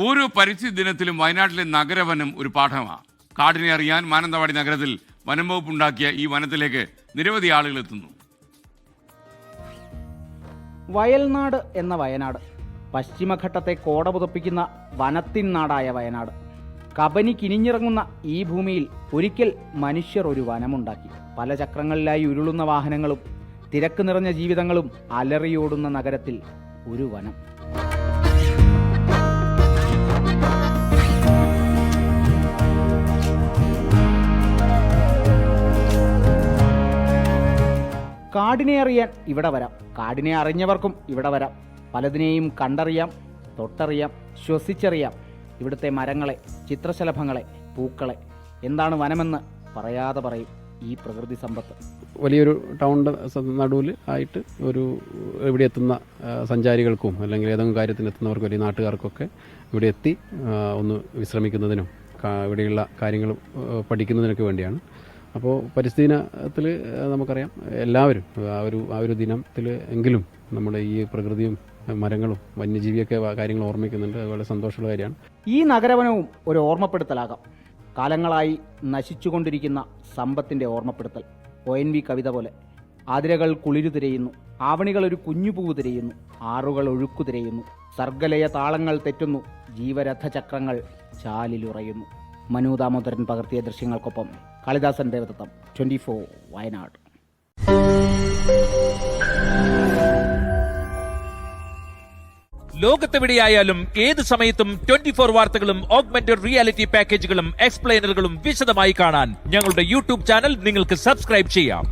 ഓരോ പരിസ്ഥിതി ദിനത്തിലും വയനാട്ടിലെ നഗരവനം ഒരു പാഠമാണ്. കാടിനെ അറിയാൻ മാനന്തവാടി നഗരത്തിൽ വനം വകുപ്പ് ഉണ്ടാക്കിയ ഈ വനത്തിലേക്ക് നിരവധി ആളുകൾ എത്തുന്നു. വയൽനാട് എന്ന വയനാട്, പശ്ചിമഘട്ടത്തെ കോട പുതപ്പിക്കുന്ന വനത്തിൻ നാടായ വയനാട്. കബനി കിനിഞ്ഞിറങ്ങുന്ന ഈ ഭൂമിയിൽ ഒരിക്കൽ മനുഷ്യർ ഒരു വനമുണ്ടാക്കി. പല ചക്രങ്ങളിലായി ഉരുളുന്ന വാഹനങ്ങളും തിരക്ക് നിറഞ്ഞ ജീവിതങ്ങളും അലറിയോടുന്ന നഗരത്തിൽ ഒരു വനം. കാടിനെ അറിയാൻ ഇവിടെ വരാം, കാടിനെ അറിഞ്ഞവർക്കും ഇവിടെ വരാം. പലതിനെയും കണ്ടറിയാം, തൊട്ടറിയാം, ശ്വസിച്ചറിയാം. ഇവിടുത്തെ മരങ്ങളെ, ചിത്രശലഭങ്ങളെ, പൂക്കളെ. എന്താണ് വനമെന്ന് പറയാതെ പറയും ഈ പ്രകൃതി സമ്പത്ത്. വലിയൊരു ടൗണിൻ്റെ നടുവിൽ ആയിട്ട് ഇവിടെ എത്തുന്ന സഞ്ചാരികൾക്കും അല്ലെങ്കിൽ ഏതെങ്കിലും കാര്യത്തിന് എത്തുന്നവർക്കും അല്ലെങ്കിൽ നാട്ടുകാർക്കൊക്കെ ഇവിടെ എത്തി ഒന്ന് വിശ്രമിക്കുന്നതിനും ഇവിടെയുള്ള കാര്യങ്ങൾ പഠിക്കുന്നതിനൊക്കെ വേണ്ടിയാണ്. അപ്പോൾ പരിസ്ഥിതി ദിനത്തിൽ നമുക്കറിയാം എല്ലാവരും ആ ഒരു ദിനത്തിൽ എങ്കിലും നമ്മുടെ ഈ പ്രകൃതിയും മരങ്ങളും വന്യജീവിയൊക്കെ കാര്യങ്ങൾ ഓർമ്മിക്കുന്നുണ്ട്. അതുപോലെ സന്തോഷമുള്ള കാര്യമാണ്. ഈ നഗരവനവും ഒരു ഓർമ്മപ്പെടുത്തലാകാം. കാലങ്ങളായി നശിച്ചുകൊണ്ടിരിക്കുന്ന സമ്പത്തിൻ്റെ ഓർമ്മപ്പെടുത്തൽ. ONV കവിത പോലെ. ആതിരകൾ കുളിരു തിരയുന്നു, ആവണികൾ ഒരു കുഞ്ഞുപൂവ് തിരയുന്നു, ആറുകൾ ഒഴുക്കു തിരയുന്നു, സർഗലയ താളങ്ങൾ തെറ്റുന്നു, ജീവരഥചക്രങ്ങൾ ചാലിലുറയുന്നു. മനു ദാമോദരൻ പകർത്തിയ ദൃശ്യങ്ങൾക്കൊപ്പം കാളിദാസൻ ദേവദത്തം, 24 വയനാട്. ലോകത്തെവിടെയായാലും ഏത് സമയത്തും 24 വാർത്തകളും ഓഗ്മെന്റഡ് റിയാലിറ്റി പാക്കേജുകളും എക്സ്പ്ലെയിനറുകളും വിശദമായി കാണാൻ ഞങ്ങളുടെ യൂട്യൂബ് ചാനൽ നിങ്ങൾക്ക് സബ്സ്ക്രൈബ് ചെയ്യാം.